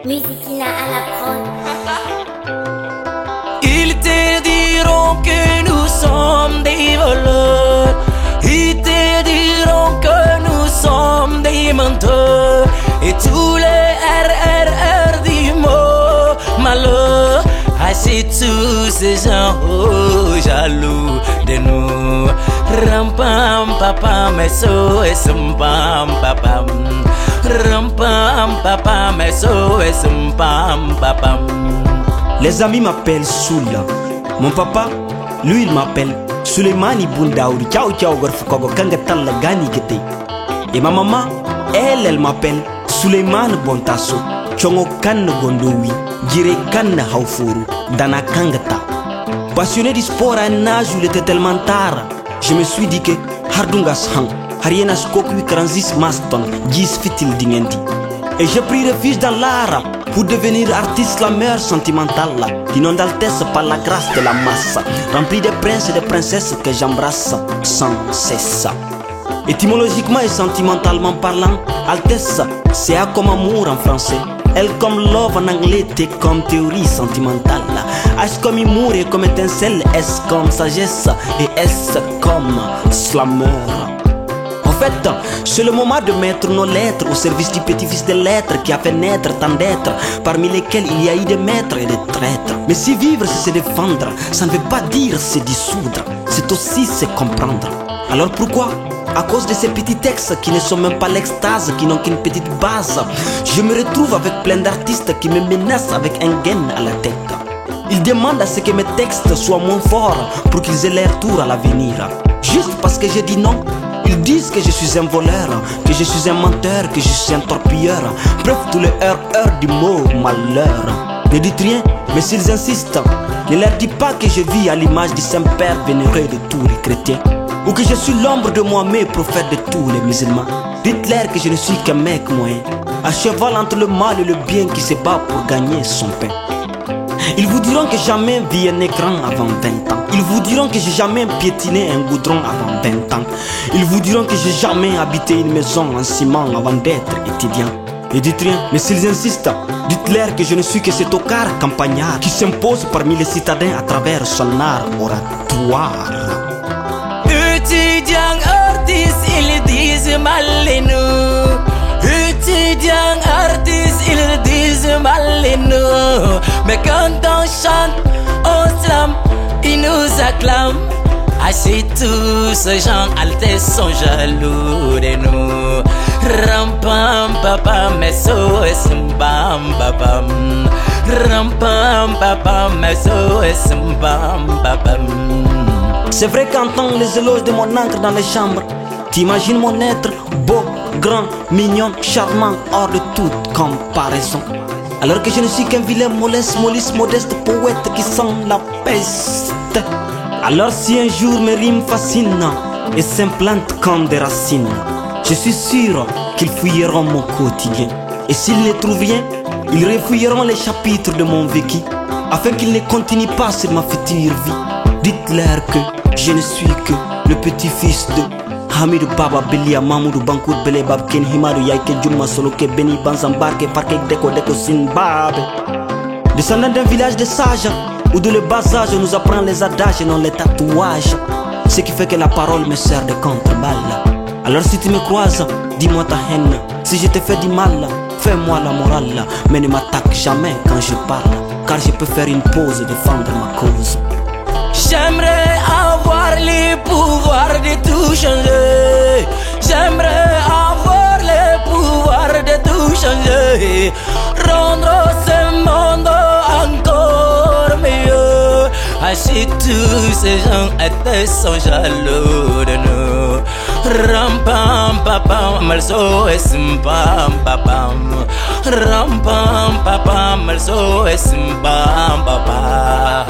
Musiquina à la prod. Ils te diront que nous sommes des voleurs. Ils te diront que nous sommes des menteurs. Et tous les RRR du mot malheur. Assez tous ces gens jaloux de nous. Rampam papa meso et pam papam. Rampam papa meso et pam papam. Les amis m'appellent Soula. Mon papa, lui, il m'appelle Suleimani Bundaouri. Ciao ciao Gorfukogo Kanga Talla Gani Gete. Et ma maman, elle m'appelle Suleiman Bontasso. Chongo Kan Gondowi. Gire Kan Haufuru. Dana Kangata. Passionné du sport à un âge où il était tellement tard, je me suis dit que Hardungas Hang, Hariena Skokwi Kranzis Maston, Gis Fitil Dingendi. Et j'ai pris refuge dans l'art pour devenir artiste slameur sentimental, d'une altesse par la grâce de la masse, rempli de princes et de princesses que j'embrasse sans cesse. Étymologiquement et sentimentalement parlant, altesse, c'est A comme amour en français, L comme love en anglais, T comme théorie sentimentale, H comme humour et comme étincelle, S comme sagesse et S comme slameur. En fait, c'est le moment de mettre nos lettres au service du petit-fils des lettres qui a fait naître tant d'êtres, parmi lesquels il y a eu des maîtres et des traîtres. Mais si vivre c'est se défendre, ça ne veut pas dire se dissoudre, c'est aussi se comprendre. Alors pourquoi ? À cause de ces petits textes qui ne sont même pas l'extase, qui n'ont qu'une petite base, je me retrouve avec plein d'artistes qui me menacent avec un gain à la tête. Ils demandent à ce que mes textes soient moins forts pour qu'ils aient leur tour à l'avenir. Juste parce que j'ai dit non, ils disent que je suis un voleur, que je suis un menteur, que je suis un torpilleur. Bref, tous les heures du mot malheur. Ne dites rien, mais s'ils insistent, ne leur dis pas que je vis à l'image du Saint-Père vénéré de tous les chrétiens, ou que je suis l'ombre de Mohamed, prophète de tous les musulmans. Dites-leur que je ne suis qu'un mec moyen, à cheval entre le mal et le bien qui se bat pour gagner son pain. Ils vous diront que jamais vu un écran avant 20 ans. Ils vous diront que j'ai jamais piétiné un goudron avant 20 ans. Ils vous diront que j'ai jamais habité une maison en ciment avant d'être étudiant. Et dites rien, mais s'ils insistent, dites-leur que je ne suis que cet ocard campagnard qui s'impose parmi les citadins à travers son art oratoire. Étudiants artistes, ils disent mal et nous. Étudiants artistes, ils disent mal et nous. Mais quand on chante au slam, ils nous acclament. Assez tous ces gens altesses sont jaloux de nous. Rampam papa meso et bam babam. Rampam papa meso et bam babam. C'est vrai qu'entendre les éloges de mon encre dans les chambres, t'imagines mon être beau, grand, mignon, charmant, hors de toute comparaison. Alors que je ne suis qu'un vilain moleste, modeste poète qui sent la peste. Alors si un jour mes rimes fascinent et s'implantent comme des racines, je suis sûr qu'ils fouilleront mon quotidien. Et s'ils ne trouvent rien, ils refouilleront les chapitres de mon vécu, afin qu'ils ne continuent pas sur ma future vie. Dites-leur que je ne suis que le petit-fils de Hamidou Baba Belia Mamoudou Bankoud Bele Bab Ken Himadou Yaike Djouma Soloke Beni Banzambarke Parke Deko Deko Sinbabe. Descendant d'un village de sages, où de le bas âge on nous apprend les adages et non les tatouages, ce qui fait que la parole me sert de contre-balle. Alors si tu me croises, dis-moi ta haine. Si je te fais du mal, fais-moi la morale, mais ne m'attaque jamais quand je parle, car je peux faire une pause et défendre ma cause. J'aimerais avoir les pouvoirs de tout changer. J'aimerais avoir les pouvoirs de tout changer. Rendre ce monde encore mieux. Ainsi tous ces gens étaient sont jaloux de nous. Rampam papam malso et simpam papam. Rampam papam malso et simpam papam.